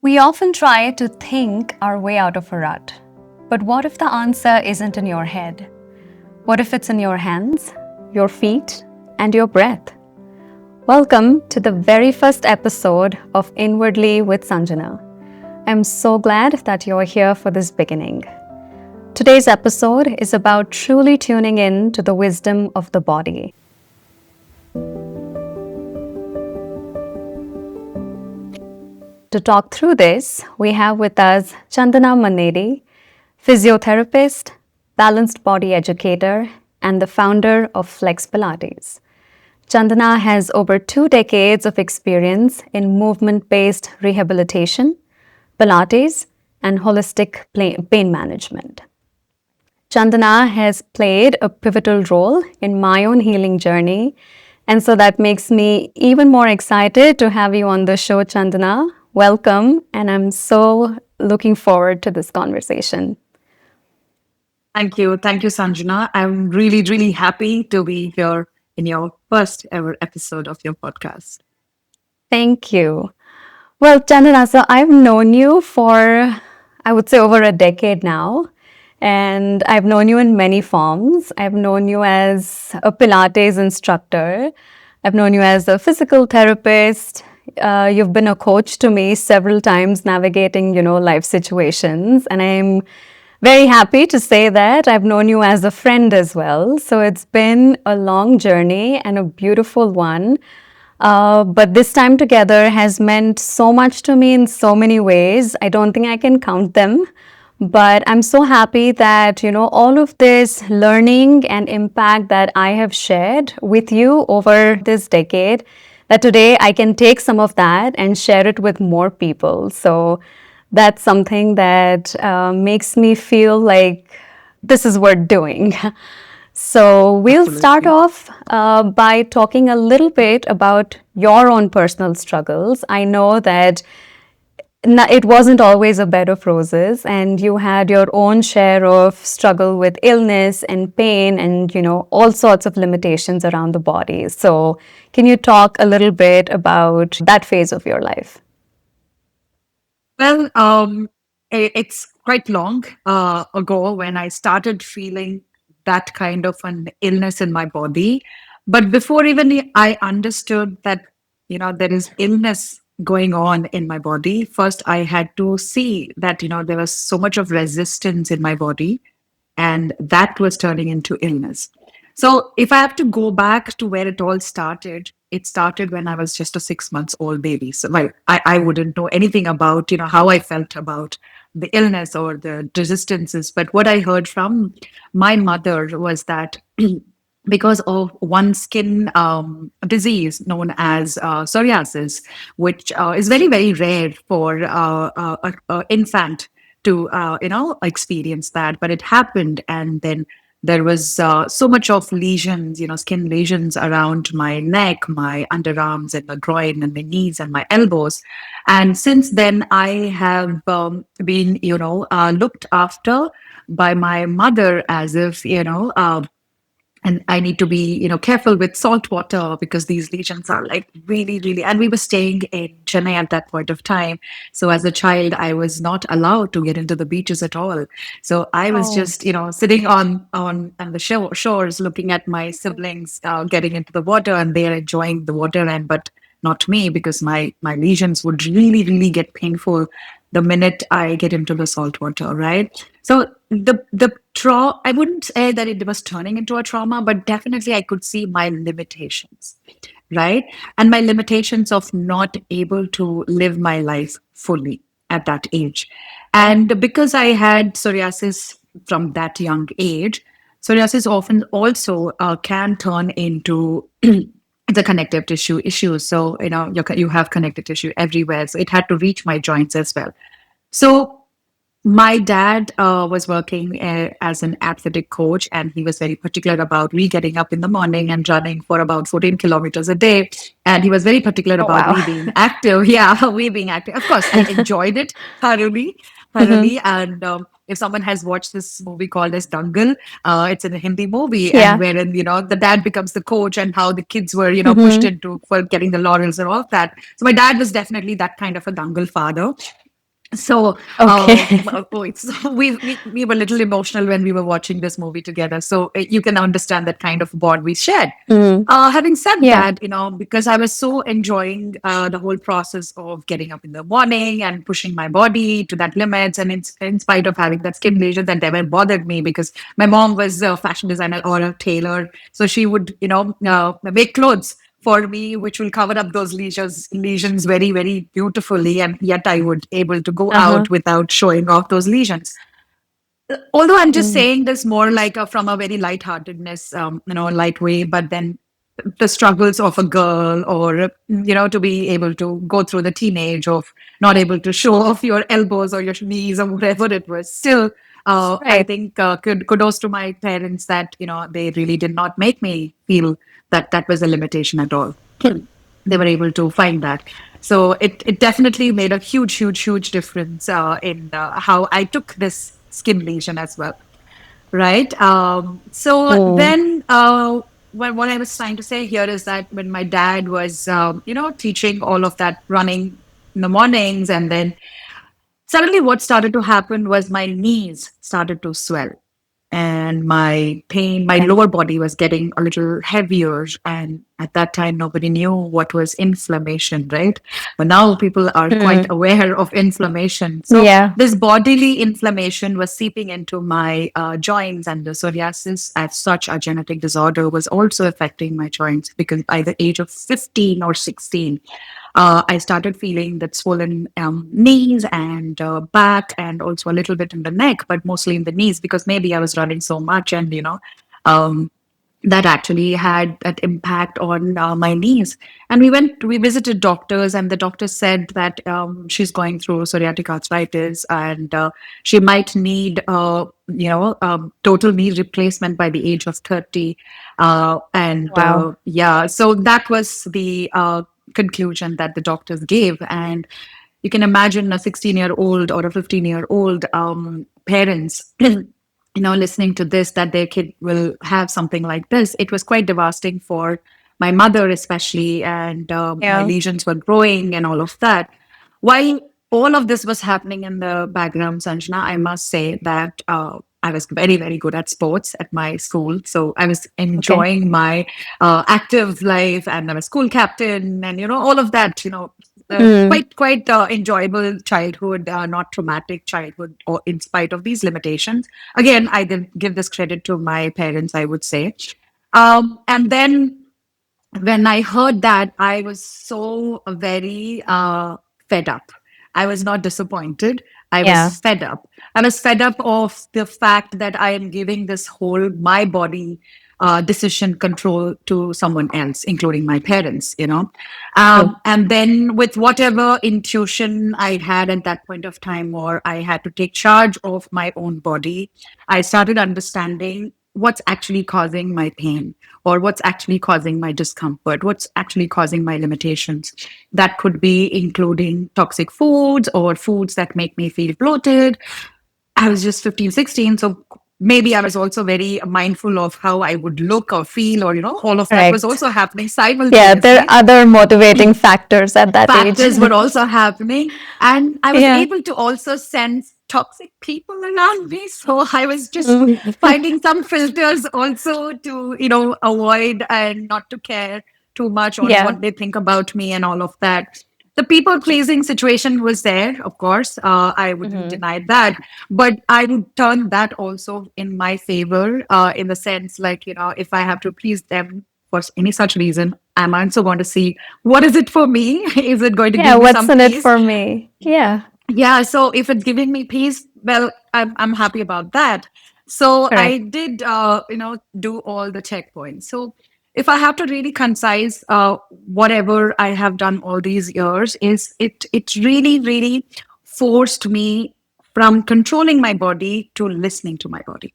We often try to think our way out of a rut. But what if the answer isn't in your head? What if it's in your hands, your feet, and your breath? Welcome to the very first episode of Inwardly with Sanjana. I'm so glad that you're here for this beginning. Today's episode is about truly tuning in to the wisdom of the body. To talk through this, we have with us Chandana Mandi, physiotherapist, balanced body educator, and the founder of Flex Pilates. Chandana has over 2 decades of experience in movement-based rehabilitation, Pilates, and holistic pain management. Chandana has played a pivotal role in my own healing journey, and so that makes me even more excited to have you on the show, Chandana. Welcome, and I'm so looking forward to this conversation. Thank you. Thank you, Sanjana. I'm really, really happy to be here in your first ever episode of your podcast. Thank you. Well, Chandana, so I've known you for, I would say, over a decade now. And I've known you in many forms. I've known you as a Pilates instructor. I've known you as a physical therapist. You've been a coach to me several times navigating, life situations. And I'm very happy to say that I've known you as a friend as well. So it's been a long journey and a beautiful one. But this time together has meant so much to me in so many ways. I don't think I can count them. But I'm so happy that, all of this learning and impact that I have shared with you over this decade, that today I can take some of that and share it with more people. So that's something that makes me feel like this is worth doing. So we'll start Absolutely. off by talking a little bit about your own personal struggles. I know that it wasn't always a bed of roses, and you had your own share of struggle with illness and pain and, all sorts of limitations around the body. So can you talk a little bit about that phase of your life? Well, it's quite long ago when I started feeling that kind of an illness in my body. But before even I understood that, there is illness going on in my body, first I had to see that, there was so much of resistance in my body, and that was turning into illness. So if I have to go back to where it all started, it started when I was just a 6 months old baby. So well, I wouldn't know anything about, how I felt about the illness or the resistances. But what I heard from my mother was that because of one skin disease known as psoriasis, which is very, very rare for an infant to experience that, but it happened. And then there was so much of lesions, skin lesions around my neck, my underarms, and the groin, and my knees, and my elbows. And since then I have been looked after by my mother, as if and I need to be, careful with salt water because these lesions are like really, really. And we were staying in Chennai at that point of time. So as a child, I was not allowed to get into the beaches at all. So I was Oh, just, sitting on the shores, looking at my siblings getting into the water, and they're enjoying the water, and but not me, because my lesions would really, really get painful the minute I get into the salt water, right? So the trauma, I wouldn't say that it was turning into a trauma, but definitely I could see my limitations, right? And my limitations of not able to live my life fully at that age. And because I had psoriasis from that young age, psoriasis often also can turn into the connective tissue issues. So, you have connective tissue everywhere. So it had to reach my joints as well. So my dad was working as an athletic coach, and he was very particular about me getting up in the morning and running for about 14 kilometers a day. And he was very particular oh about wow. me being active. Yeah, we being active. Of course, I enjoyed it thoroughly, Mhm. thoroughly. And if someone has watched this movie called as Dangal, it's a Hindi movie, and Yeah. wherein the dad becomes the coach, and how the kids were pushed Mhm. into for getting the laurels and all of that. So my dad was definitely that kind of a Dangal father. So, Okay. we were a little emotional when we were watching this movie together. So you can understand that kind of bond we shared. Mm. Having said Yeah. that, because I was so enjoying the whole process of getting up in the morning and pushing my body to that limits, and in spite of having that skin lesion that never bothered me because my mom was a fashion designer or a tailor, so she would, make clothes for me, which will cover up those lesions very, very beautifully, and yet I would able to go Uh-huh. out without showing off those lesions. Although I'm just Mm. saying this more like from a very lightheartedness, light way, but then the struggles of a girl, or to be able to go through the teenage of not able to show off your elbows or your knees or whatever it was. Still, I Right. think kudos to my parents that they really did not make me feel that that was a limitation at all. They were able to find that. So it definitely made a huge, huge, huge difference in how I took this skin lesion as well. Right. So Mm. then, what I was trying to say here is that when my dad was, teaching all of that running in the mornings, and then suddenly what started to happen was my knees started to swell, and my pain, my Okay. lower body was getting a little heavier. And at that time, nobody knew what was inflammation, right? But now people are quite Mm. aware of inflammation. So Yeah. this bodily inflammation was seeping into my joints, and the psoriasis, as such a genetic disorder, was also affecting my joints because by the age of 15 or 16, I started feeling that swollen knees and back, and also a little bit in the neck, but mostly in the knees because maybe I was running so much, and um, that actually had that impact on my knees. And we visited doctors, and the doctor said that she's going through psoriatic arthritis, and she might need, total knee replacement by the age of 30. And Wow. yeah, so that was the conclusion that the doctors gave. And you can imagine a 16-year-old or a 15-year-old parents listening to this, that their kid will have something like this. It was quite devastating for my mother, especially, and my Yeah. lesions were growing and all of that. While all of this was happening in the background, Sanjana, I must say that I was very, very good at sports at my school. So I was Okay. enjoying my active life, and I'm a school captain, and all of that. Mm. Quite enjoyable childhood, not traumatic childhood, or in spite of these limitations. Again, I did give this credit to my parents, I would say. And then when I heard that, I was so very fed up. I was not disappointed. I Yeah. was fed up. I was fed up of the fact that I am giving this whole my body decision control to someone else, including my parents. True. And then with whatever intuition I had at that point of time, or I had to take charge of my own body, I started understanding what's actually causing my pain, or what's actually causing my discomfort, what's actually causing my limitations. That could be including toxic foods or foods that make me feel bloated. I was just 15, 16. So maybe I was also very mindful of how I would look or feel, or, all of that was Correct. also happening Yeah, there are simultaneously. other motivating factors at that age. Factors were also happening. And I was Yeah. able to also sense toxic people around me. So I was just Mm. finding some filters also to, avoid and not to care too much on Yeah. what they think about me and all of that. The people pleasing situation was there, of course. I wouldn't Hmm. deny that. But I would turn that also in my favor, in the sense like, if I have to please them for any such reason, I'm also going to see what is it for me? Is it going to Yeah, give me what's some in it peace? for me? Yeah. Yeah, so if it's giving me peace, well, I'm happy about that. So I Correct. did, do all the checkpoints. So if I have to really concise whatever I have done all these years, is it really, really forced me from controlling my body to listening to my body.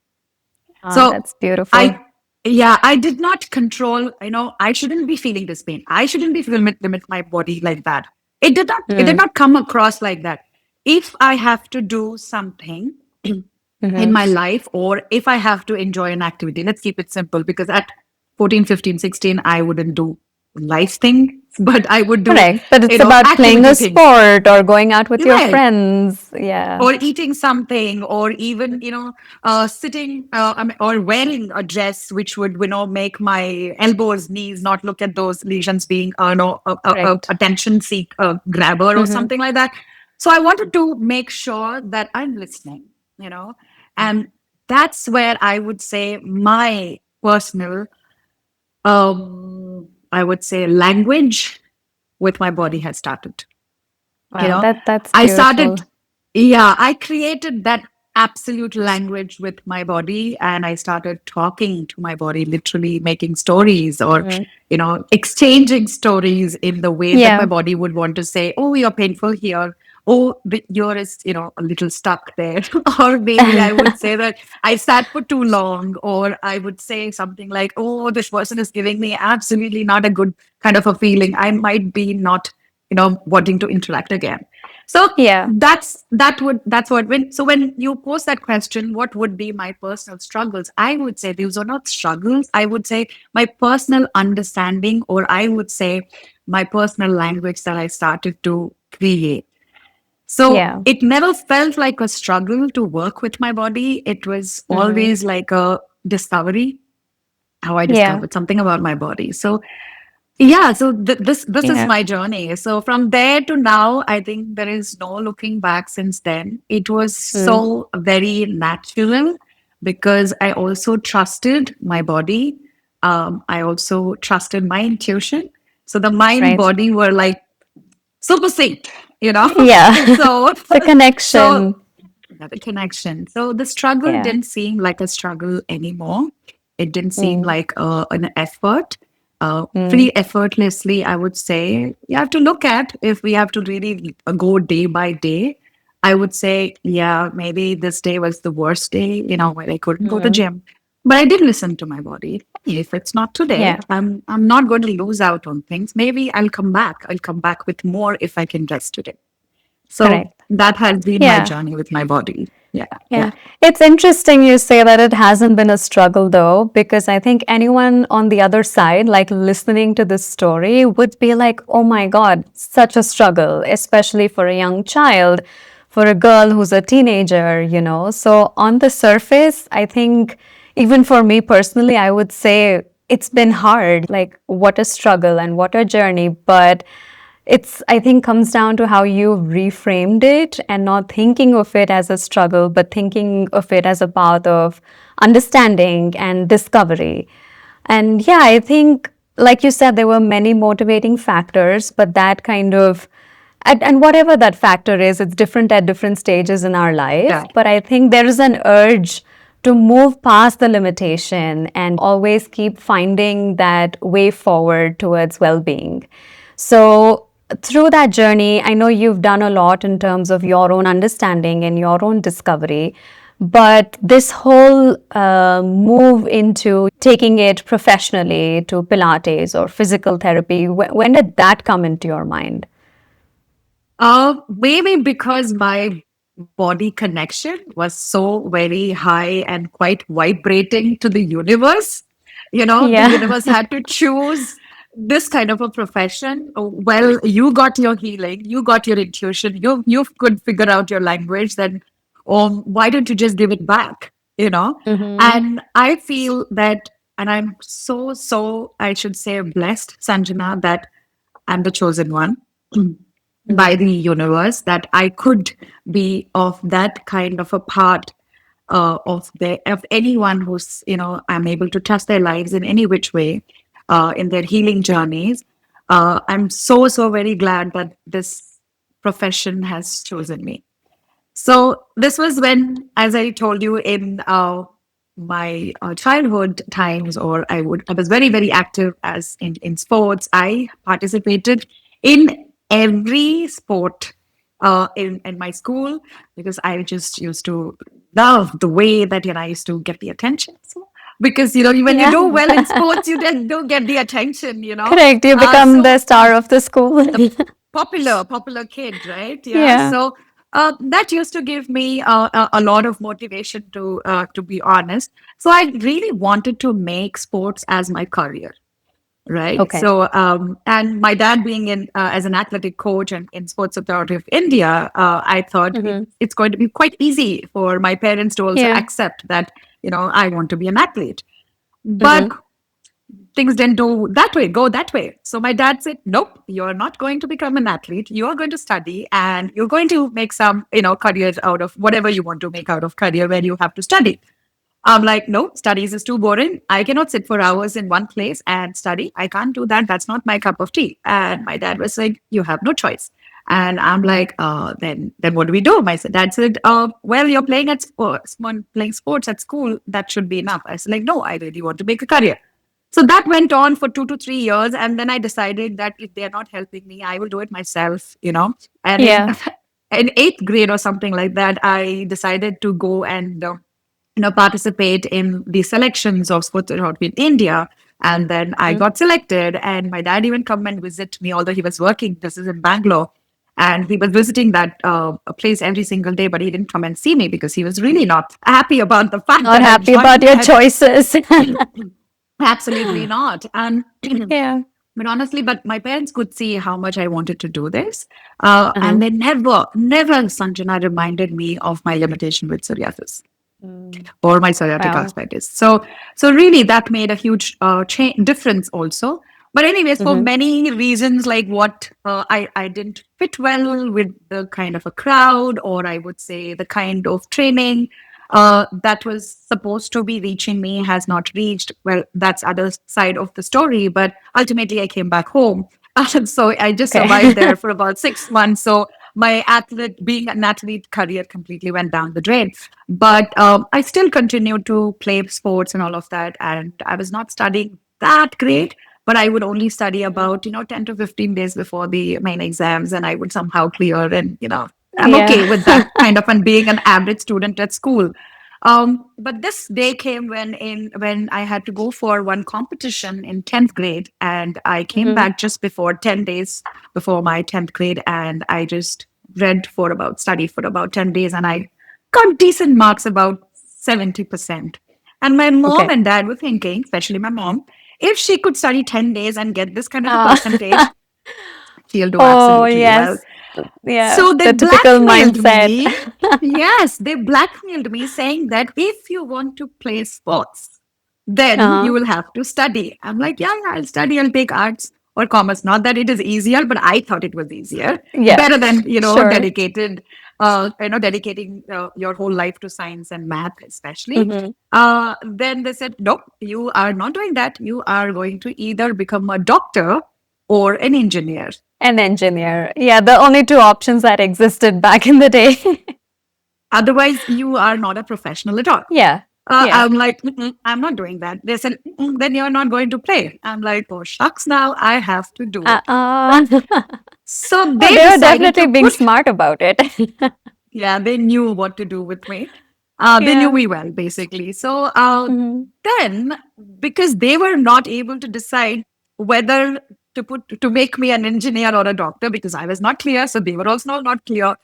Ah, So that's beautiful. I, yeah, I did not control, I shouldn't be feeling this pain. I shouldn't be limit my body like that. It did Mm. not come across like that. If I have to do something in Hmm. my life, or if I have to enjoy an activity, let's keep it simple, because at 14, 15, 16, I wouldn't do life things. but I would do, Correct. But you it's know, about playing activity a things. sport or going out with your Right. friends. Yeah. Or eating something, or even, sitting, or wearing a dress which would, make my elbows, knees not look at those lesions, being no Correct. attention seek grabber or Mm-hmm. something like that. So I wanted to make sure that I'm listening, you know and that's where I would say my personal, I would say, language with my body has started. you Wow, know that's I started, beautiful. yeah, I created that absolute language with my body, and I started talking to my body, literally making stories, or Mm. exchanging stories in the way that my Yeah. body would want to say, oh, you're painful here. Oh, the ear is, a little stuck there. Or maybe I would say that I sat for too long, or I would say something like, oh, this person is giving me absolutely not a good kind of a feeling. I might be not, wanting to interact again. So Yeah. that's what, when you pose that question, what would be my personal struggles? I would say these are not struggles. I would say my personal understanding, or I would say my personal language that I started to create. So Yeah. it never felt like a struggle to work with my body. It was Mm-hmm. always like a discovery, how I Yeah. discovered something about my body. So yeah, so this is Yeah. my journey. So from there to now, I think there is no looking back since then. It was Mm. so very natural because I also trusted my body. I also trusted my intuition. So the mind Right. body were like super sync. Yeah. So The so connection. the connection. So the struggle Yeah. didn't seem like a struggle anymore. It didn't seem Mm. like an effort. Mm. Pretty effortlessly, I would say. You have to look at, if we have to really go day by day. I would say, yeah, maybe this day was the worst day, where I couldn't go to the Mm. gym. But I did listen to my body. If it's not today, Yeah. I'm not going to lose out on things. Maybe I'll come back. I'll come back with more if I can rest today. So Correct. that has been my Yeah. journey with my body. Yeah, Yeah. yeah. It's interesting you say that it hasn't been a struggle though, because I think anyone on the other side, like listening to this story, would be like, oh my God, such a struggle, especially for a young child, for a girl who's a teenager. So on the surface, I think even for me personally, I would say it's been hard. Like, what a struggle and what a journey. But it's, I think, comes down to how you reframed it and not thinking of it as a struggle, but thinking of it as a path of understanding and discovery. And yeah, I think, like you said, there were many motivating factors, but that kind of, and whatever that factor is, it's different at different stages in our life. Yeah. But I think there is an urge to move past the limitation and always keep finding that way forward towards well being. So, through that journey, I know you've done a lot in terms of your own understanding and your own discovery. But this whole move into taking it professionally to Pilates or physical therapy, when did that come into your mind? Maybe because my body connection was so very high and quite vibrating to the universe. The Yeah. universe had to choose this kind of a profession. Oh, well, you got your healing, you got your intuition, you could figure out your language. Then, why don't you just give it back? Mm-hmm. And I feel that, and I'm so I should say blessed, Sanjana, that I'm the chosen one by Mm-hmm. the universe, that I could be of that kind of a part of anyone who's, I'm able to touch their lives in any which way in their healing journeys. I'm so very glad that this profession has chosen me. So this was when, as I told you, in my childhood times, or I was very active as in sports. I participated in every sport in my school, because I just used to love the way that I used to get the attention. So, because when you Yeah. do well in sports, you then do get the attention. Correct. You become the So star of the school. the popular kid, right? Yeah. Yeah. So that used to give me a lot of motivation, to be honest. So I really wanted to make sports as my career. right? Okay. So, and my dad being in as an athletic coach and in Sports Authority of India, I thought Mm-hmm. it's going to be quite easy for my parents to also Yeah. accept that, I want to be an athlete. Mm-hmm. But things didn't go that way. So my dad said, nope, you're not going to become an athlete. You're going to study and you're going to make some, careers out of whatever you want to make out of career where you have to study. I'm like, no, studies is too boring. I cannot sit for hours in one place and study. I can't do that. That's not my cup of tea. And my dad was like, you have no choice. And I'm like, then what do we do? My dad said, well, you're playing at sports, playing sports at school. That should be enough. I said, like, no, I really want to make a career. So that went on for 2 to 3 years. And then I decided that if they're not helping me, I will do it myself. And in, Yeah. in eighth grade or something like that, I decided to go and participate in the selections of Sports Authority in India. And then I Mm-hmm. got selected, and my dad even come and visit me, although he was working. This is in Bangalore, and he was visiting that place every single day, but he didn't come and see me because he was really not happy about the fact Not that I happy about joined your that. choices. Absolutely not. And Yeah. but honestly, but my parents could see how much I wanted to do this, Uh-huh. and they never, Sanjana reminded me of my limitation with psoriasis Mm. or my psoriatic Wow. arthritis. So really that made a huge difference also. But anyways, for Mm-hmm. many reasons, like what I didn't fit well with the kind of a crowd, or I would say the kind of training that was supposed to be reaching me has not reached. Well, that's other side of the story. But ultimately, I came back home. So I just survived Okay. there for about 6 months. So my being an athlete career completely went down the drain. But I still continued to play sports and all of that. And I was not studying that great, but I would only study Mhm. about, 10 to 15 days before the main exams, and I would somehow clear. And, I'm Yeah. okay with that kind of and being an average student at school. But this day came when I had to go for one competition in 10th grade, and I came Mm-hmm. back just before 10 days before my 10th grade, and I just studied for about 10 days, and I got decent marks, about 70%. And my mom Okay. and dad were thinking, especially my mom, if she could study 10 days and get this kind of a Ah. percentage, she'll do Oh, absolutely well. yes. Yeah. So they The typical blackmailed mindset. me. Yes, they blackmailed me saying that if you want to play sports, then you Uh-huh. will have to study. I'm like, yeah, I'll study, I'll take arts or commerce. Not that it is easier, but I thought it was easier. Yeah. Better than, Sure. dedicating your whole life to science and math, especially. Mm-hmm. Then they said, nope, you are not doing that. You are going to either become a doctor or an engineer. An engineer. Yeah, the only two options that existed back in the day. Otherwise, you are not a professional at all. Yeah. Yeah. I'm like, I'm not doing that. They said, then you're not going to play. I'm like, oh, shucks, now I have to do it. Uh-uh. So Oh, they they were decided definitely to being put, smart about it. yeah, they knew what to do with me. They knew Yeah. me well, basically. So Mm-hmm. then, because they were not able to decide whether to make me an engineer or a doctor, because I was not clear, so they were also not clear.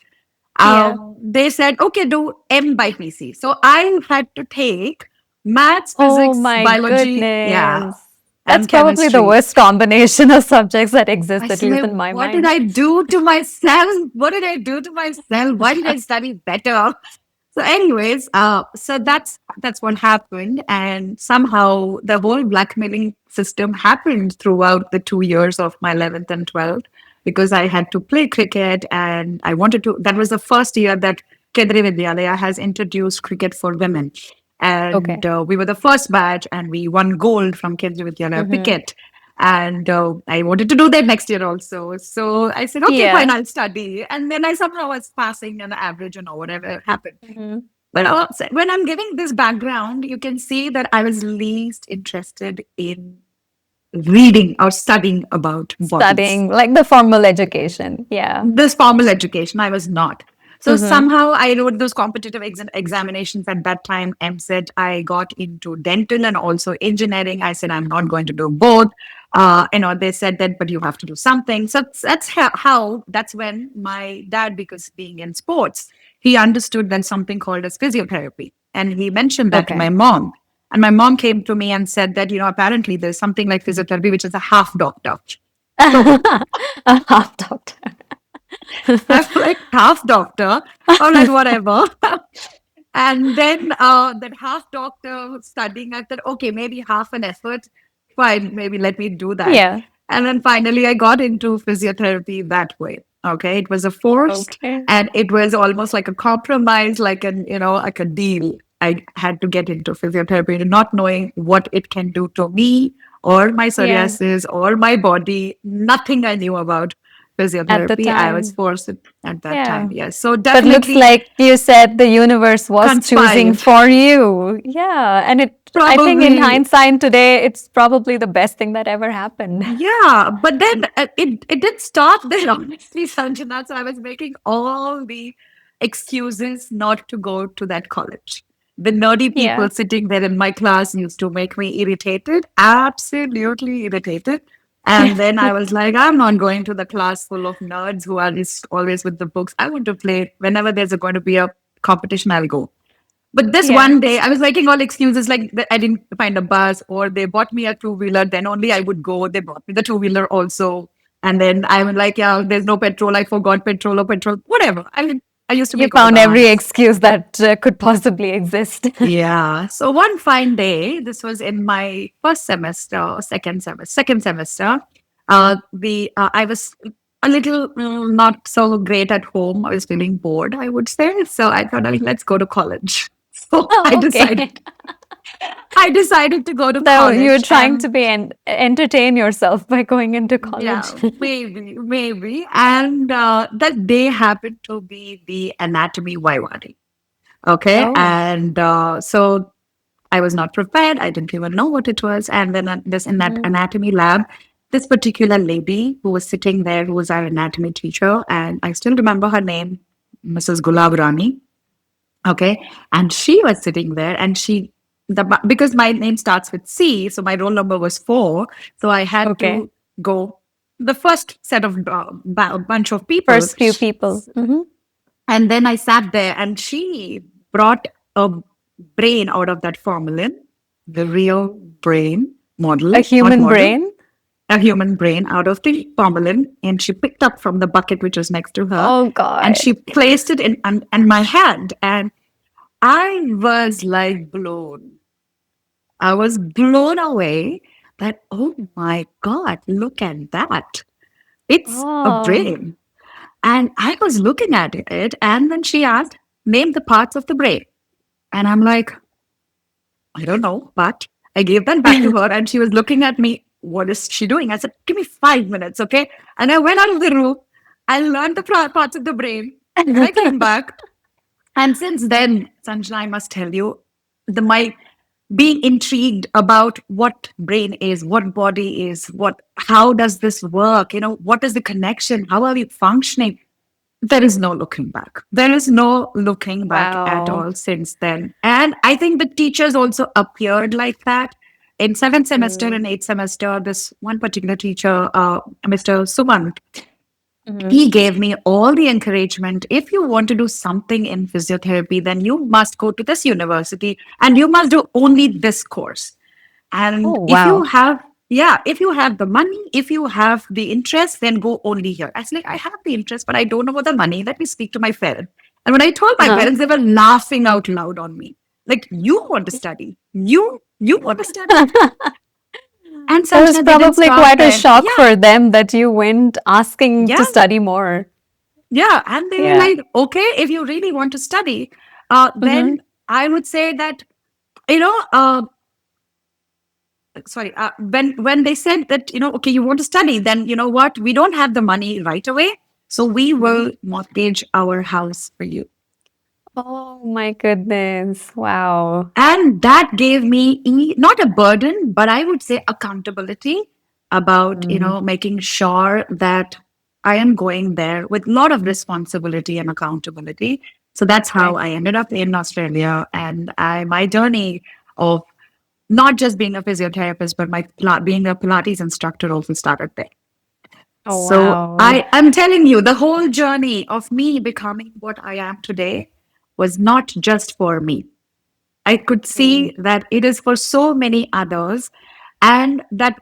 Yeah. They said, okay, do M by PC. So I had to take maths, Oh physics, my biology, yeah, goodness. That's and probably the chemistry. worst combination of subjects that I exist, at said, least like, in my what did mind. I do to myself? What did I do to myself? Why did I study better? So, anyways, so that's what happened, and somehow the whole blackmailing system happened throughout the 2 years of my 11th and 12th because I had to play cricket, and I wanted to. That was the first year that Kendriya Vidyalaya has introduced cricket for women, Okay. and we were the first batch, and we won gold from Kendriya Vidyalaya Mm-hmm. cricket. And I wanted to do that next year also. So I said, okay, fine, Yeah. I'll study. And then I somehow was passing an average or whatever happened. Mm-hmm. But when I'm giving this background, you can see that I was least interested in reading or studying about bodies. Studying like the formal education. Yeah. This formal education, I was not. So Mm-hmm. somehow I wrote those competitive examinations at that time. MSET, I got into dental and also engineering. I said, I'm not going to do both. They said that, but you have to do something. So that's that's when my dad, because being in sports, he understood then something called as physiotherapy. And he mentioned that to Okay. my mom. And my mom came to me and said that, apparently there's something like physiotherapy, which is a half doctor. So A half doctor. I'm like, half doctor? I'm like, whatever. And then that half doctor studying, I thought, okay, maybe half an effort. Fine, maybe let me do that. Yeah. And then finally, I got into physiotherapy that way. Okay, it was a forced, Okay. and it was almost like a compromise, like a deal. I had to get into physiotherapy, not knowing what it can do to me or my Yeah. psoriasis or my body. Nothing I knew about At the physiotherapy. I was time. forced at that time. Yeah. Yes, so But looks definitely like you said the universe was choosing conspired. for you. Yeah. And I think in Probably, hindsight today, it's probably the best thing that ever happened. yeah. But then it didn't start there, honestly, Sanjana. So I was making all the excuses not to go to that college. The nerdy Yeah. people sitting there in my class used to make me irritated, absolutely irritated. And then I was like, I'm not going to the class full of nerds who are just always with the books. I want to play. Whenever going to be a competition, I'll go. But this Yeah. one day, I was making all excuses like I didn't find a bus, or they bought me a two wheeler. Then only I would go. They bought me the two wheeler also, and then I was like, yeah, there's no petrol. I forgot petrol or petrol, whatever. I mean, I used to You make all found the every answers. excuse that could possibly exist. Yeah. So one fine day, this was in my first semester, second semester. The I was a little not so great at home. I was feeling bored, I would say. So I thought, let's go to college. So Oh, okay. I decided to go to So you're college, trying and to be entertain yourself by going into college. yeah, maybe. And that day happened to be the anatomy Viva day. Okay, Oh, and so I was not prepared. I didn't even know what it was. And then this in that mhm. anatomy lab, this particular lady who was sitting there, who was our anatomy teacher, and I still remember her name, Mrs. Gulab Rani. Okay. And she was sitting there, and because my name starts with C, so my roll number was 4. So I had Okay. to go the first set of bunch of people. First few people. And then I sat there, and she brought a brain out of that formalin, the real brain A model, not human model, brain. a human brain out of the formalin. And she picked up from the bucket which was next to her, Oh and God. she placed it in my hand. And I was like blown. I was blown away that, oh my God, look at that. It's a Oh. brain. And I was looking at it, and then she asked, name the parts of the brain. And I'm like, I don't know, but I gave that back to her, and she was looking at me. What is she doing? I said, give me 5 minutes, okay? And I went out of the room. I learned the parts of the brain, and I came back. And since then, Sanjana, I must tell you, my being intrigued about what brain is, what body is, how does this work? What is the connection? How are we functioning? There is no looking back. There is no looking back at Wow. all since then. And I think the teachers also appeared like that. In seventh semester Mm. and eighth semester, this one particular teacher, Mr. Sumant, Mhm. he gave me all the encouragement. If you want to do something in physiotherapy, then you must go to this university and you must do only this course. Oh, And wow. if you have the money, if you have the interest, then go only here. I was like, I have the interest, but I don't know about the money. Let me speak to my parents. And when I told my Uh-huh. parents, they were laughing out loud on me. Like, you want to study? You want to study? And That was Sanjana, they didn't probably stop quite a there. shock Yeah, for them that you went asking to yeah, study more. yeah. And they were Yeah. like, okay, if you really want to study, Mm-hmm. then I would say that, you know, uh, sorry, when they said that, okay, you want to study, then you know what, we don't have the money right away, so we Mm-hmm. will mortgage our house for you. Oh my goodness. Wow. And that gave me not a burden, but I would say accountability about Mm. making sure that I am going there with a lot of responsibility and accountability. So that's how Okay. I ended up in Australia, and my journey of not just being a physiotherapist, but being a Pilates instructor also started there. Oh, So wow. I'm telling you, the whole journey of me becoming what I am today was not just for me. I could see Mm. that it is for so many others, and that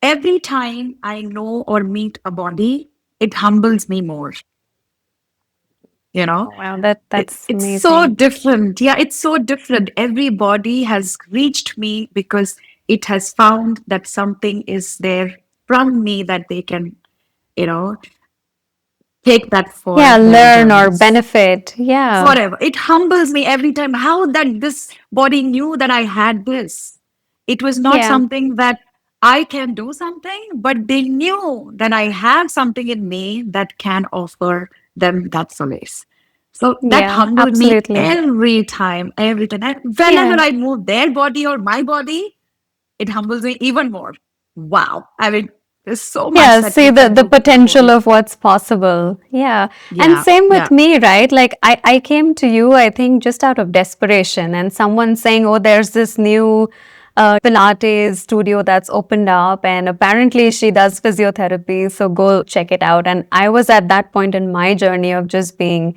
every time I know or meet a body, it humbles me more. You know, Oh, wow, that's it's so amazing. different. Yeah, it's so different. Every body has reached me because it has found that something is there from me that they can, you know, take that for Yeah, their learn or journeys. benefit. Yeah, Forever. It humbles me every time. How that this body knew that I had this. It was not yeah, something that I can do something, but they knew that I have something in me that can offer them that solace. So that yeah, humbled me absolutely. every time, every time. And whenever Yeah. I move their body or my body, it humbles me even more. Wow. I mean, there's so much Yeah, that see you the can do with your potential body. of what's possible. Yeah. And Yeah. same with Yeah. me, right? Like I came to you, I think, just out of desperation, and someone saying, "Oh, there's this new Pilates studio that's opened up, and apparently she does physiotherapy, so go check it out." And I was at that point in my journey of just being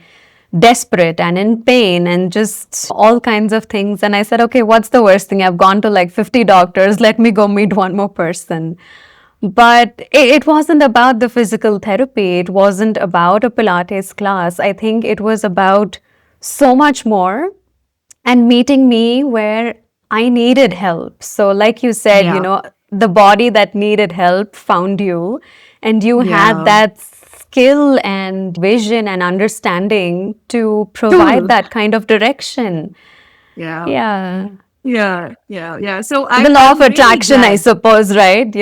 desperate and in pain and just all kinds of things. And I said, okay, what's the worst thing? I've gone to like 50 doctors. Let me go meet one more person. But it wasn't about the physical therapy. It wasn't about a Pilates class. I think it was about so much more and meeting me where I needed help. So, like you said, Yeah. the body that needed help found you, and you had Yeah. that skill and vision and understanding to provide Tool. that kind of direction. Yeah. Yeah. Yeah. So The law of I'm really attraction, I glad. suppose, right?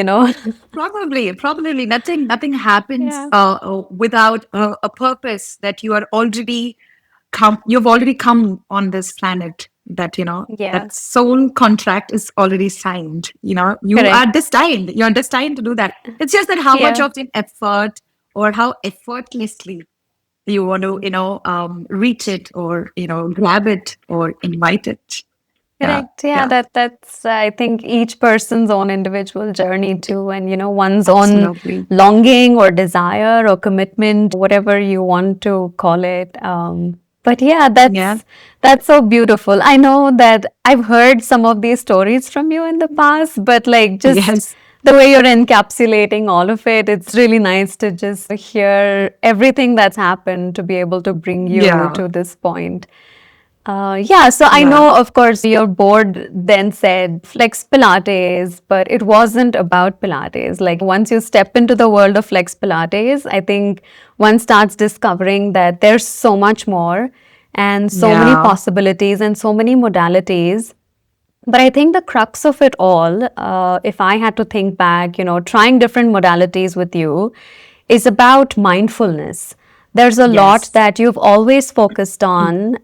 Probably nothing happens Yeah. without a purpose that you are already come. You've already come on this planet. That Yes. soul contract is already signed. You are Correct. destined. You're destined to do that. It's just that how much Yeah. of an effort or how effortlessly you want to reach it or grab it or invite it. Yeah, Correct. Yeah, yeah, that's I think each person's own individual journey too, and one's own absolutely. longing or desire or commitment, whatever you want to call it. But yeah, Yeah. that's so beautiful. I know that I've heard some of these stories from you in the past, but like just Yes. the way you're encapsulating all of it, it's really nice to just hear everything that's happened to be able to bring you Yeah. to this point. Yeah, so I Yeah. know, of course, your board then said Flex Pilates, but it wasn't about Pilates. Like once you step into the world of Flex Pilates, I think one starts discovering that there's so much more and so many Yeah. possibilities and so many modalities. But I think the crux of it all, if I had to think back, trying different modalities with you, is about mindfulness. There's a lot Yes. that you've always focused on,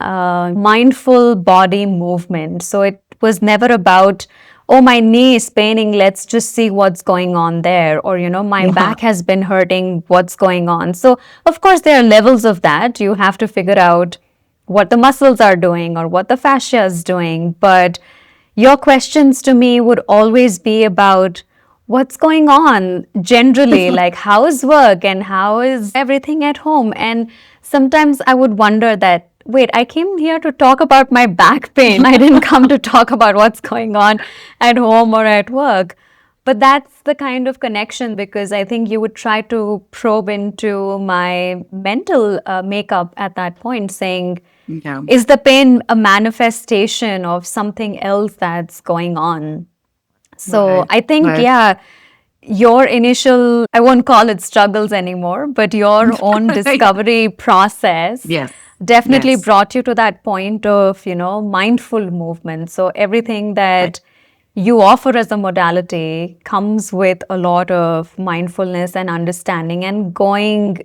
mindful body movement. So it was never about, oh, my knee is paining, let's just see what's going on there. Or, my Yeah. back has been hurting, what's going on. So, of course, there are levels of that. You have to figure out what the muscles are doing or what the fascia is doing. But your questions to me would always be about what's going on generally, like how is work and how is everything at home. And sometimes I would wonder that, wait, I came here to talk about my back pain. I didn't come to talk about what's going on at home or at work. But that's the kind of connection because I think you would try to probe into my mental makeup at that point, saying, Yeah. is the pain a manifestation of something else that's going on? So Right. I think, Right. yeah, your initial, I won't call it struggles anymore, but your own Yeah. discovery process Yes. definitely Yes. brought you to that point of, mindful movement. So everything Right. that you offer as a modality comes with a lot of mindfulness and understanding and going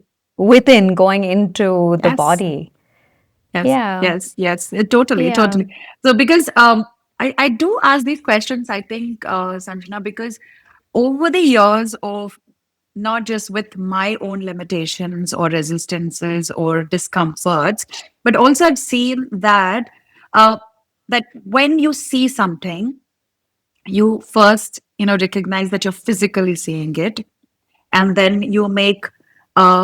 into the Yes. body. Yes. Yeah. Yes. Yes. Totally. Yeah. Totally. So because I do ask these questions, I think, Sanjana, because over the years of not just with my own limitations or resistances or discomforts, but also I've seen uh, that when you see something, you first recognize that you're physically seeing it, and then you make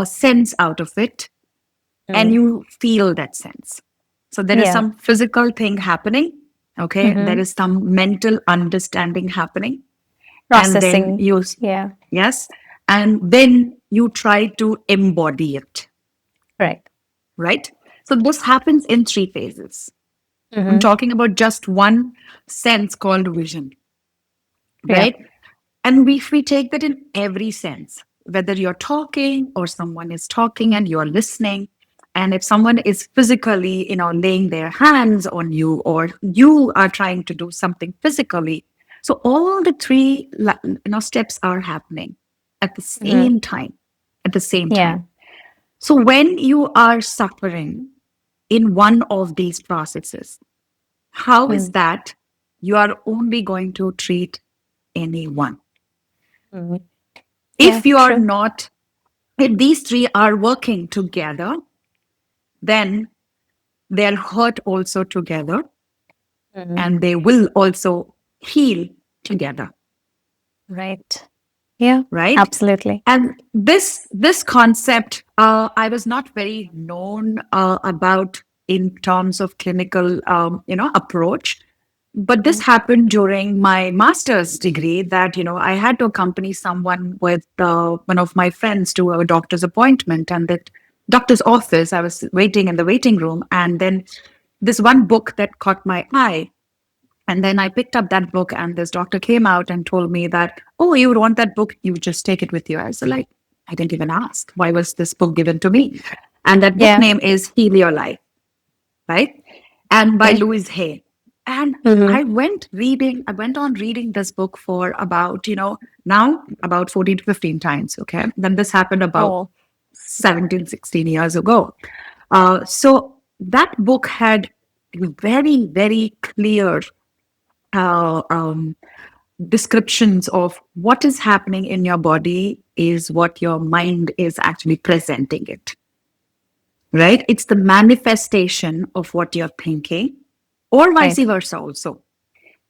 sense out of it, and Mm. you feel that sense. So there is Yeah. some physical thing happening, Okay. There Mm-hmm. is some mental understanding happening. And then Processing. Yeah. yes, and then you try to embody it, Right. right? So this happens in three phases. I'm Mm-hmm. talking about just one sense called vision, Yeah. right? And if we take that in every sense, whether you're talking or someone is talking and you're listening, and if someone is physically, laying their hands on you, or you are trying to do something physically, so all the three, steps are happening at the Mm-hmm. same time. At the same Yeah. time. So when you are suffering in one of these processes, how is Mm-hmm. that you are only going to treat anyone? Mm-hmm. Yeah. If you are True. not, if these three are working together, then they'll hurt also together Mm-hmm. and they will also heal together, Right. Yeah. right? Absolutely. And this concept, I was not very known about in terms of clinical, approach. But this Mm-hmm. happened during my master's degree that, I had to accompany someone with one of my friends to a doctor's appointment, and that doctor's office. I was waiting in the waiting room. And then this one book that caught my eye. And then I picked up that book, and this doctor came out and told me that, oh, you would want that book, you just take it with you. I was like, I didn't even ask. Why was this book given to me? And that book Yeah. name is Heal Your Life, right? And by Okay. Louise Hay. And Mm-hmm. I went on reading this book for about, now about 14 to 15 times. Okay. Then this happened about Oh. 17, 16 years ago. So that book had very, very clear uh, um, descriptions of what is happening in your body is what your mind is actually presenting it, right? It's the manifestation of what you're thinking, or vice Right. versa, also.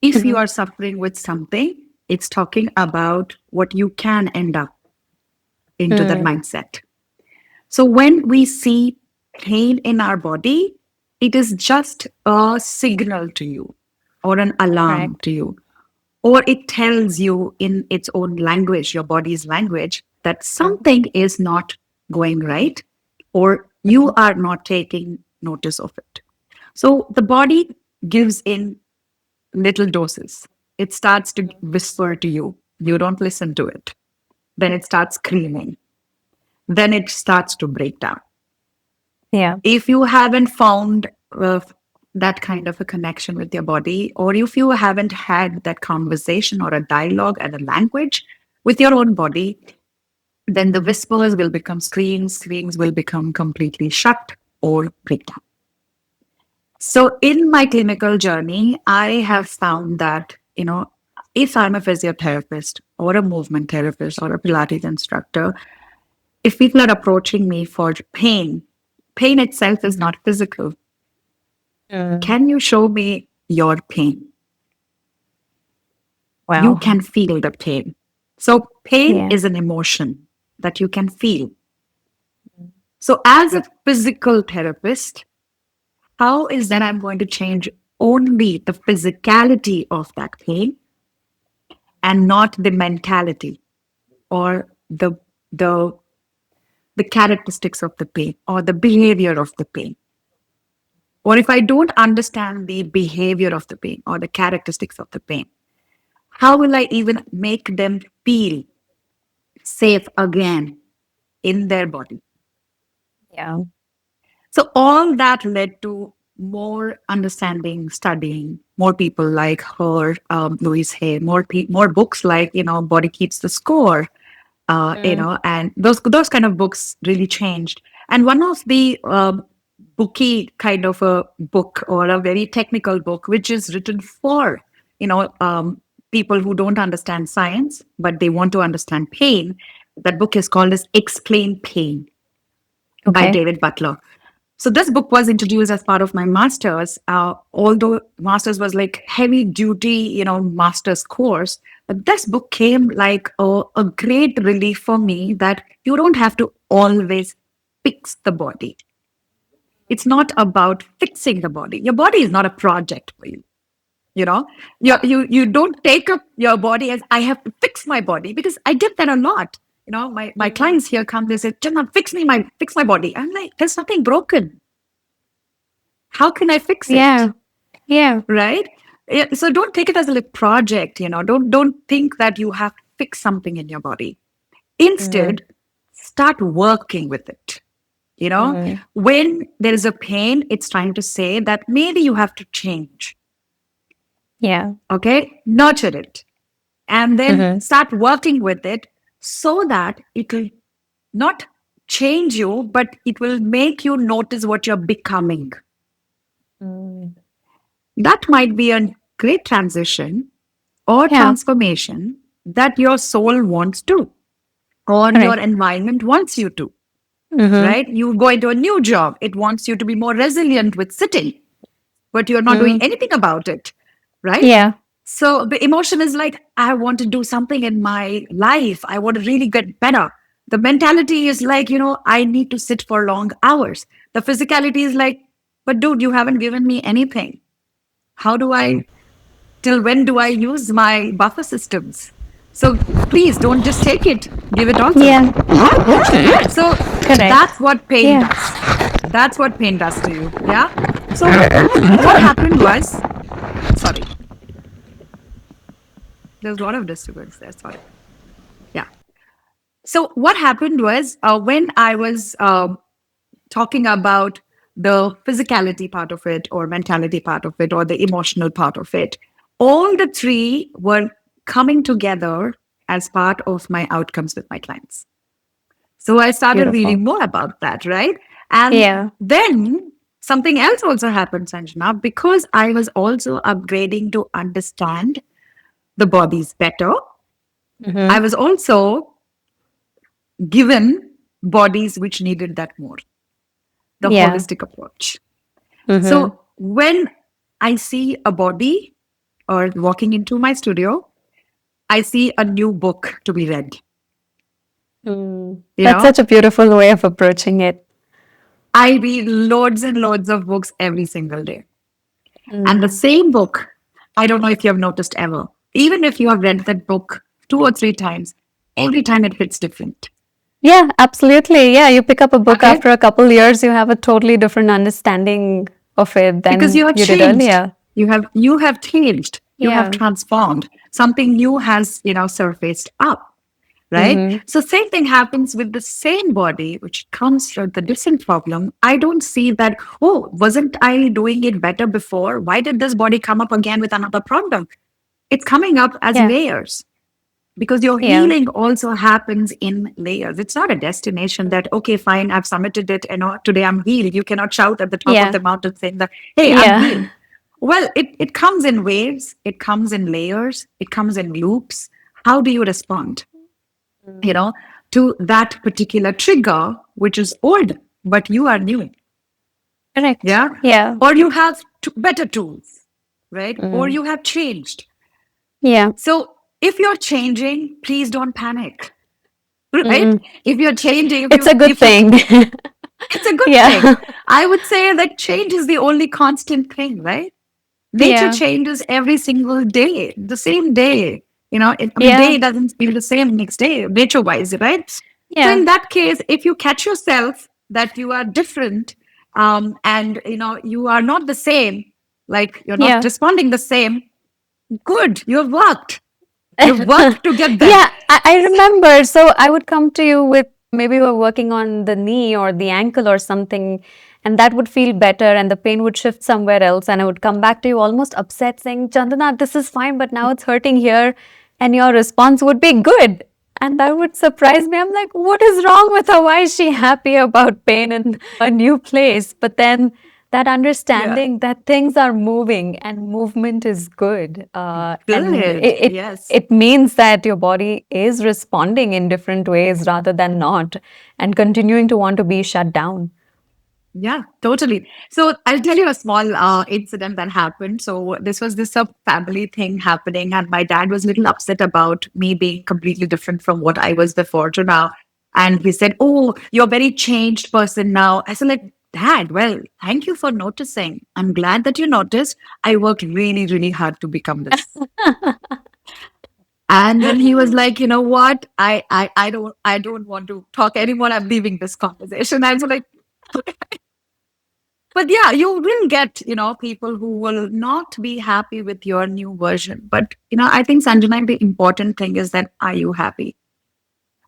If you Mm-hmm. are suffering with something, it's talking about what you can end up into that Mm. mindset. So when we see pain in our body, it is just a signal to you or an alarm Correct. to you, or it tells you in its own language, your body's language, that Mm-hmm. something is not going right, or you Mm-hmm. are not taking notice of it. So the body gives in little doses. It starts to whisper to you. You don't listen to it. Then it starts screaming. Then it starts to break down. Yeah. If you haven't found that kind of a connection with your body, or if you haven't had that conversation or a dialogue and a language with your own body, then the whispers will become screams, screams will become completely shut or break down. So, in my clinical journey, I have found that, if I'm a physiotherapist or a movement therapist or a Pilates instructor, if people are approaching me for pain, pain itself is not physical. Mm. Can you show me your pain? You Wow. can feel the pain. So, pain Yeah. is an emotion that you can feel. So, as a physical therapist, how is that I'm going to change only the physicality of that pain and not the mentality or the the characteristics of the pain or the behavior of the pain? Or if I don't understand the behavior of the pain or the characteristics of the pain, how will I even make them feel safe again in their body? Yeah. So all that led to more understanding, studying, more people like her, Louise Hay, more books like Body Keeps the Score, Mm. and those kind of books really changed. And one of the booky kind of a book or a very technical book, which is written for you know um, people who don't understand science but they want to understand pain. That book is called as Explain Pain by Okay. David Butler. So this book was introduced as part of my master's, although master's was like heavy duty, master's course. But this book came like a great relief for me that you don't have to always fix the body. It's not about fixing the body. Your body is not a project for you. You know, you don't take up your body as I have to fix my body, because I did that a lot. You know, my clients here come, they say, Chandana, fix my body. I'm like, there's nothing broken. How can I fix it? Yeah. Yeah. Right? Yeah, so don't take it as a little project, you know. Don't think that you have to fix something in your body. Mm-hmm. Instead, start working with it. You know, Mm-hmm. when there is a pain, it's trying to say that maybe you have to change. Yeah. Okay, nurture it and then Mm-hmm. start working with it, so that it will not change you, but it will make you notice what you're becoming. Mm. That might be a great transition or Yeah. transformation that your soul wants to, or your Correct. environment wants you to, Mm-hmm. right? You go into a new job, it wants you to be more resilient with sitting, but you're not doing Mm. anything about it, right? Yeah. So the emotion is like, I want to do something in my life. I want to really get better. The mentality is like, I need to sit for long hours. The physicality is like, but dude, you haven't given me anything. How do I, till when do I use my buffer systems? So please don't just take it, give it also. Yeah. So Correct. that's what pain Yeah. does. That's what pain does to you. Yeah. So what happened was, sorry, there's a lot of disturbance there. Sorry. Yeah. So what happened was, when I was talking about the physicality part of it, or mentality part of it, or the emotional part of it, all the three were coming together as part of my outcomes with my clients. So I started Beautiful. reading more about that, right? And Yeah. then something else also happened, Sanjana, because I was also upgrading to understand the bodies better. I Mm-hmm. was also given bodies which needed that more, the Yeah. holistic approach. Mm-hmm. So when I see a body or walking into my studio, I see a new book to be read. Mm. You That's know, such a beautiful way of approaching it. I read loads and loads of books every single day. And the Mm. same book, I don't know if you have noticed ever, even if you have read that book 2 or 3 times, every time it hits different. Yeah, absolutely. Yeah, you pick up a book Okay? after a couple years, you have a totally different understanding of it Because than you have you did changed. earlier. You have changed. You have Yeah. transformed. Something new has, surfaced up. Right? Mm-hmm. So same thing happens with the same body, which comes with a different problem. I don't see that, oh, wasn't I doing it better before? Why did this body come up again with another problem? It's coming up as Yeah. layers, because your Yeah. healing also happens in layers. It's not a destination that, okay, fine, I've submitted it and today I'm healed. You cannot shout at the top of Yeah. the mountain saying that, hey, I'm healed. Yeah. Well, it comes in waves, it comes in layers, it comes in loops. How do you respond? you Mm. know, to that particular trigger, which is old, but you are new. Correct. Yeah. Yeah. Or you have better tools, right? Or Mm. you have changed. Yeah. So if you're changing, please don't panic, right? Mm. If you're changing, It's a good if you, thing. it's a good thing. Yeah. I would say that change is the only constant thing, right? Nature Yeah. changes every single day, the same day. Day Yeah. doesn't feel the same next day, nature wise, right? So Yeah. in that case, if you catch yourself that you are different, and you are not the same, like you're not Yeah. responding the same, good, you've worked. You've worked to get there. Yeah, I remember. So I would come to you with maybe we were working on the knee or the ankle or something, and that would feel better, and the pain would shift somewhere else. And I would come back to you almost upset, saying, Chandana, this is fine, but now it's hurting here. And your response would be good. And that would surprise me. I'm like, what is wrong with her? Why is she happy about pain in a new place? But then that Yeah. understanding that things are moving and movement is good. And Good. Yes. it means that your body is responding in different ways rather than not and continuing to want to be shut down. Yeah, totally. So I'll tell you a small incident that happened. So this a family thing happening, and my dad was a little upset about me being completely different from what I was before to now. And he said, "Oh, you're a very changed person now." I said, "Like, Dad, well, thank you for noticing. I'm glad that you noticed. I worked really, really hard to become this. And then he was like, you know what? I don't want to talk anymore. I'm leaving this conversation. I was like, but yeah, you will get, people who will not be happy with your new version. But I think Sanjana, the important thing is that are you happy?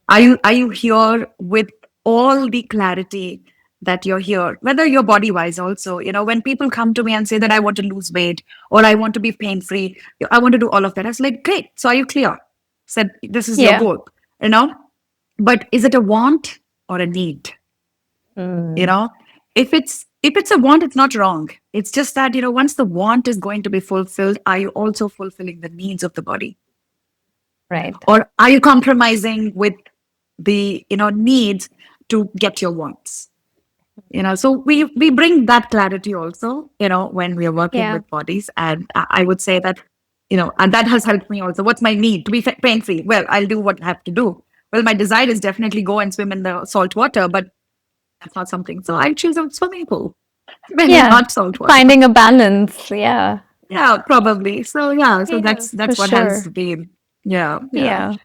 Are you here with all the clarity that you're here, whether you're body wise also? When people come to me and say that I want to lose weight or I want to be pain free, I want to do all of that. I was like, great. So are you clear? Said this is your Yeah. goal, you know? But is it a want or a need? You Mm, know, if it's a want, it's not wrong. It's just that, once the want is going to be fulfilled, are you also fulfilling the needs of the body? right. Or are you compromising with the needs to get your wants? So we bring that clarity also, when we are working Yeah. with bodies. And I would say that, and that has helped me also. What's my need? To be pain free? Well, I'll do what I have to do. Well, my desire is definitely go and swim in the salt water, but that's not something. So I choose a swimming pool when in Yeah. hot salt water. Finding a balance. Yeah. Yeah, probably. So yeah, so Yeah, for that's what has sure. been. Yeah, yeah. Yeah.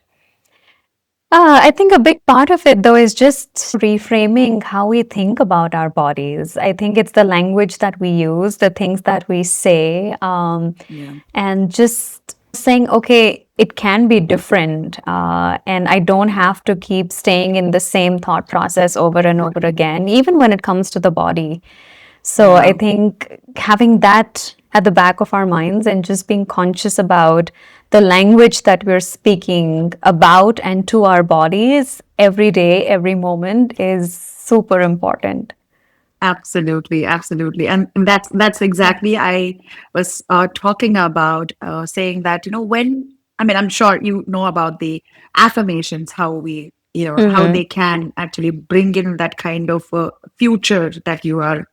I think a big part of it, though, is just reframing how we think about our bodies. I think it's the language that we use, the things that we say, Yeah. and just saying, okay, it can be different. And I don't have to keep staying in the same thought process over and over again, even when it comes to the body. So I Yeah. think having that at the back of our minds and just being conscious about the language that we're speaking about and to our bodies every day, every moment is super important. Absolutely, absolutely, and that's Yeah. exactly I was talking about, saying that when I mean I'm sure you know about the affirmations, how we how Mm-hmm. they can actually bring in that kind of future that you are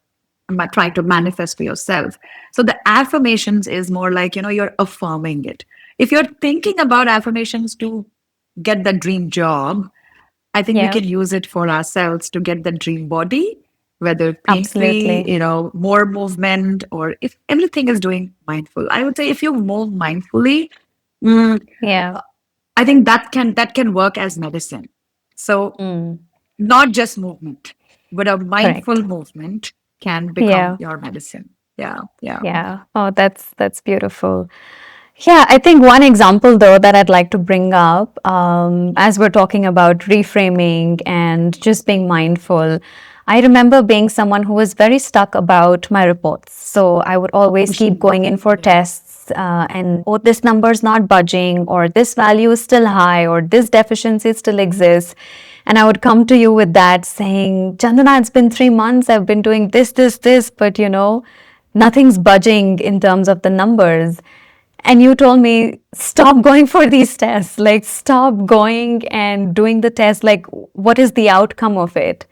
trying to manifest for yourself. So the affirmations is more like you're affirming it. If you're thinking about affirmations to get the dream job, I think we Yeah, can use it for ourselves to get the dream body, whether pain free, absolutely. more movement, or if everything is doing mindful. I would say if you move mindfully, mm, Yeah. I think that can work as medicine. So Mm, not just movement, but a mindful correct. movement can become Yeah. your medicine. Yeah, yeah. Yeah. Oh, that's beautiful. Yeah, I think one example though that I'd like to bring up, as we're talking about reframing and just being mindful, I remember being someone who was very stuck about my reports. So I would always keep going in for Yeah. tests, and oh, this number's not budging, or this value is still high, or this deficiency still exists. And I would come to you with that saying, Chandana, it's been 3 months, I've been doing this, but nothing's budging in terms of the numbers. And you told me, stop going for these tests. Like, stop going and doing the test. Like, what is the outcome of it?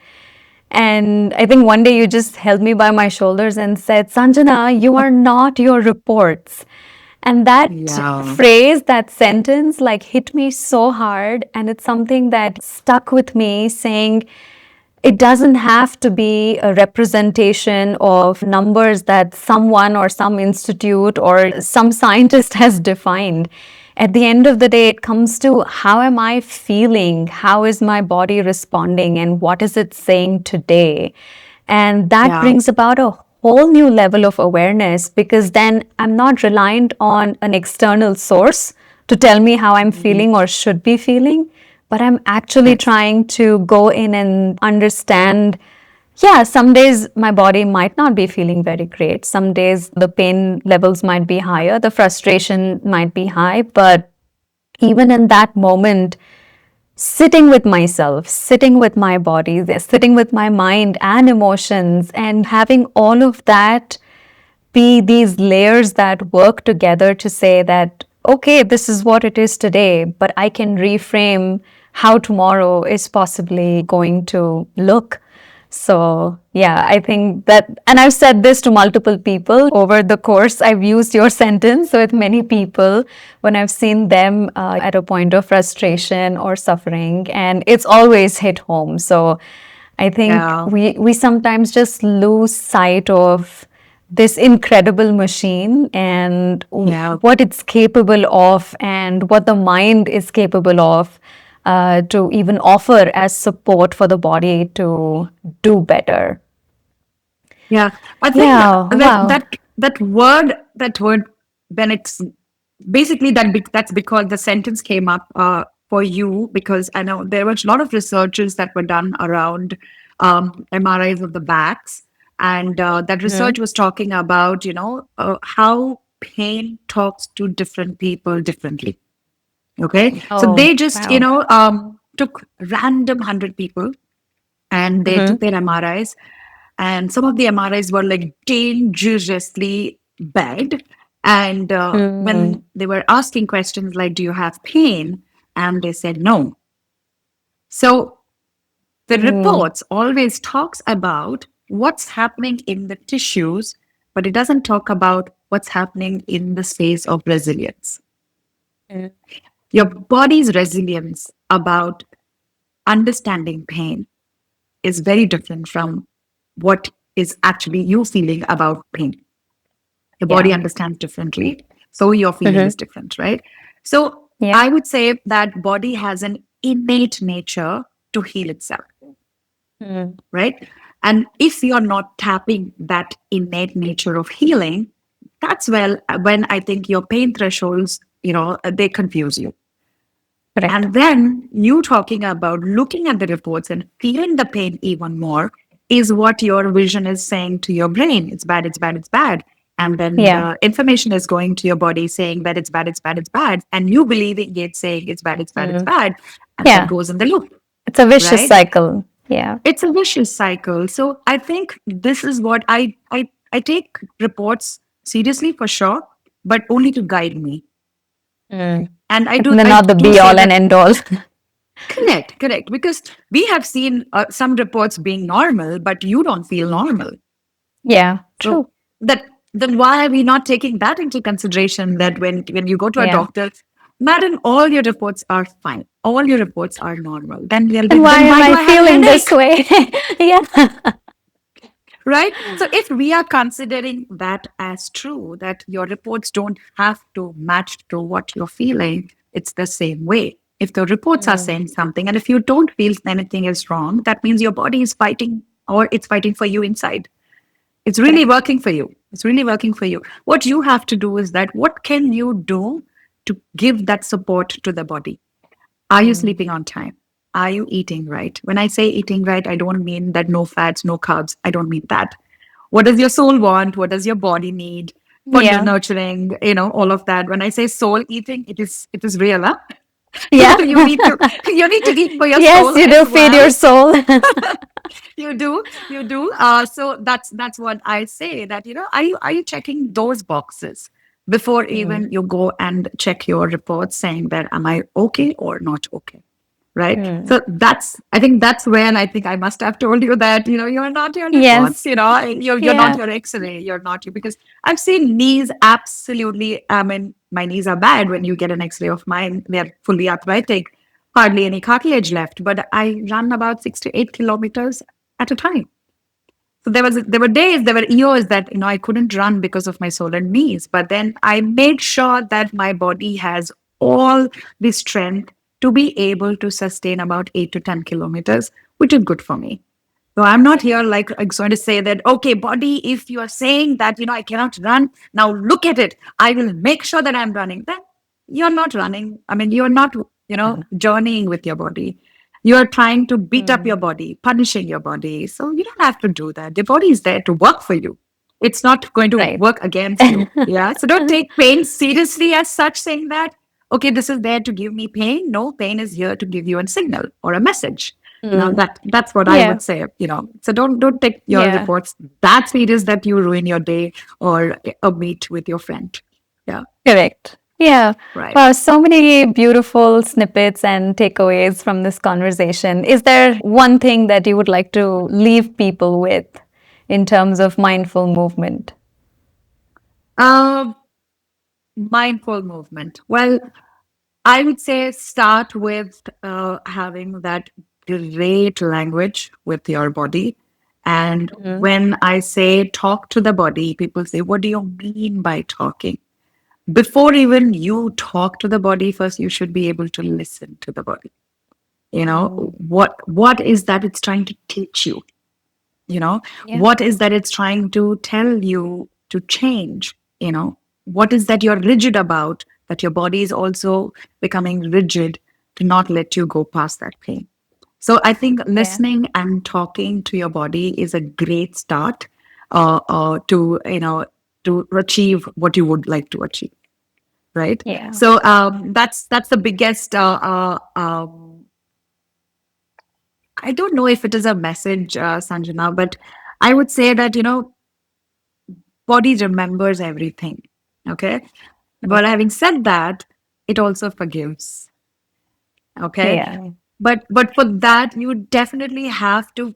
And I think one day you just held me by my shoulders and said, Sanjana, you are not your reports. And that Yeah. phrase, that sentence, like hit me so hard. And it's something that stuck with me saying, it doesn't have to be a representation of numbers that someone or some institute or some scientist has defined. At the end of the day, it comes to how am I feeling? How is my body responding? And what is it saying today? And that Yeah. brings about a whole new level of awareness because then I'm not reliant on an external source to tell me how I'm Mhm. feeling or should be feeling, but I'm actually Yes. trying to go in and understand. Yeah, some days my body might not be feeling very great. Some days the pain levels might be higher, the frustration might be high, but even in that moment, sitting with myself, sitting with my body, sitting with my mind and emotions, and having all of that be these layers that work together to say that, okay, this is what it is today, but I can reframe how tomorrow is possibly going to look. So, yeah, I think that, and I've said this to multiple people over the course. I've used your sentence with many people when I've seen them at a point of frustration or suffering, and it's always hit home. So, I think Yeah. we sometimes just lose sight of this incredible machine and Yeah. what it's capable of and what the mind is capable of to even offer as support for the body to do better. Yeah, I think Yeah, wow. that word, when it's basically that's because the sentence came up for you, because I know there was a lot of researches that were done around MRIs of the backs, and that research Mhm. was talking about how pain talks to different people differently. Okay, so Oh, they just wow. took random 100 people and they took Hmm. their MRIs, and some of the MRIs were like dangerously bad. And Mm. when they were asking questions like, "Do you have pain?" and they said no. So the Mm. reports always talks about what's happening in the tissues, but it doesn't talk about what's happening in the space of resilience. Mm. Your body's resilience about understanding pain is very different from what is actually you feeling about pain. Your body Yeah. understands differently, so your feeling is Hmm. different, right? So Yeah. I would say that body has an innate nature to heal itself, Mm. right? And if you're not tapping that innate nature of healing, that's when I think your pain thresholds, they confuse you. Correct. And then you talking about looking at the reports and feeling the pain even more is what your vision is saying to your brain. It's bad, it's bad, it's bad. And then Yeah. the information is going to your body saying that it's bad, it's bad, it's bad. And you believing it saying it's bad, it's bad, it's Mm. bad. And that Yeah. goes in the loop, It's a vicious right? cycle. Yeah. It's a vicious cycle. So I think this is what I take reports seriously for sure, but only to guide me. Mm. And I But do I not the do be say all and that. end all. Correct, correct. Because we have seen some reports being normal, but you don't feel normal. Yeah. So True. that then why are we not taking that into consideration? That when you go to a Yeah. doctor, madam, all your reports are fine, all your reports are normal. Then they'll be And why then am why do I I have a feeling this headache? way? Yeah. Right? So if we are considering that as true, that your reports don't have to match to what you're feeling, it's the same way. If the reports are Mm. saying something and if you don't feel anything is wrong, that means your body is fighting or it's fighting for you inside. It's really Correct. working for you. It's really working for you. What you have to do is that what can you do to give that support to the body? Are you Mm. sleeping on time? Are you eating right? When I say eating right, I don't mean that no fats, no carbs. I don't mean that. What does your soul want? What does your body need for Yeah. nurturing? All of that. When I say soul eating, it is real, huh? Yeah. you need to you need to eat for your Yes, soul you as do feed your well. soul. You do. So that's what I say. That are you checking those boxes before Mm. even you go and check your reports, saying that am I okay or not okay? Right. Mm. So I think that's when I think I must have told you that you're not your reports. Yes. You're not Yeah. your X-ray. You're not you, because I've seen knees absolutely. I mean, my knees are bad. When you get an X-ray of mine, they're fully arthritic, hardly any cartilage left. But I run about 6 to 8 kilometers at a time. So there were days, there were years that I couldn't run because of my swollen knees. But then I made sure that my body has all the strength to be able to sustain about 8 to 10 kilometers, which is good for me. So I'm not here like I'm going to say that, okay, body, if you are saying that, I cannot run, now look at it. I will make sure that I'm running. Then you're not running. I mean, you're not, journeying with your body. You're trying to beat up Mm. your body, punishing your body. So you don't have to do that. The body is there to work for you. It's not going to Right. work against you. Yeah. So don't take pain seriously as such, saying that, okay, this is there to give me pain. No, pain is here to give you a signal or a message. Now Mm. that's what I Yeah. would say. So don't take your Yeah. reports that serious that you ruin your day or a meet with your friend. Yeah, Correct. Yeah. right. Wow, so many beautiful snippets and takeaways from this conversation. Is there one thing that you would like to leave people with in terms of mindful movement? Uh, Mindful movement. Well, I would say start with having that great language with your body. And Mhm. when I say talk to the body, people say, what do you mean by talking? Before even you talk to the body, first you should be able to listen to the body. You know, Mm. what is that it's trying to teach you? You know, Yeah. what is that it's trying to tell you to change? You know, what is that you're rigid about, that your body is also becoming rigid to not let you go past that pain. So I think Yeah. listening and talking to your body is a great start to, you know, to achieve what you would like to achieve, right? Yeah. So that's the biggest I don't know if it is a message, Sanjana, but I would say that, you know, body remembers everything. Okay. But having said that, it also forgives. Okay. Yeah. But for that, you definitely have to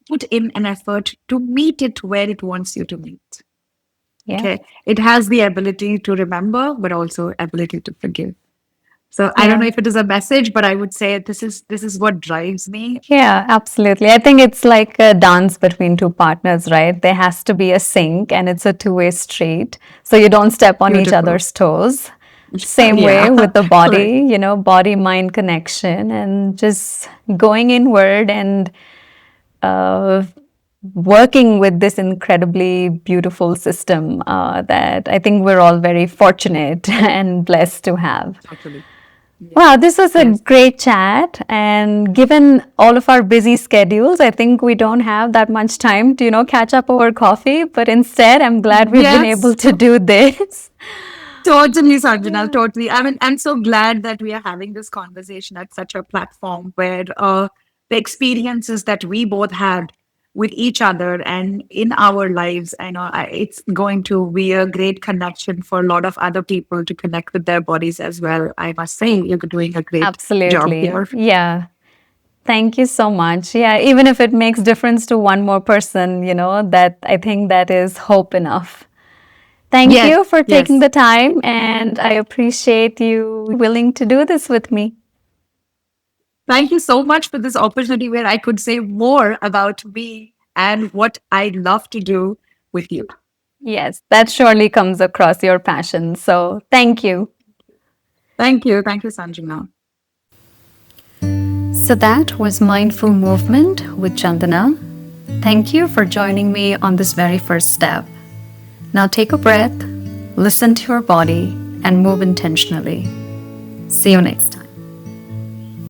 put in an effort to meet it where it wants you to meet. Yeah. Okay. It has the ability to remember, but also ability to forgive. So I don't know Yeah. if it is a message, but I would say this is what drives me. Yeah, absolutely. I think it's like a dance between two partners, right? There has to be a sync and it's a two-way street. So you don't step on each Beautiful. other's toes. Same way Yeah. with the Correct. body, body mind connection and just going inward and uh, working with this incredibly beautiful system that I think we're all very fortunate and blessed to have. Totally. Wow, Yes. this was a Yes. great chat. And given all of our busy schedules, I think we don't have that much time to, catch up over coffee. But instead, I'm glad we've been able Yes. to do this. Totally, Sanjana, Yeah. totally. I mean, I'm so glad that we are having this conversation at such a platform where the experiences that we both had with each other and in our lives, I know it's going to be a great connection for a lot of other people to connect with their bodies as well. I must say, you're doing a great job Absolutely. here. Yeah. Thank you so much. Yeah, even if it makes difference to one more person, that I think that is hope enough. Thank Yes, you for taking yes. the time, and I appreciate you willing to do this with me. Thank you so much for this opportunity where I could say more about me and what I love to do with you. Yes, that surely comes across your passion. So, thank you. Thank you. Thank you, Sanjana. So, that was Mindful Movement with Chandana. Thank you for joining me on this very first step. Now, take a breath, listen to your body, and move intentionally. See you next time.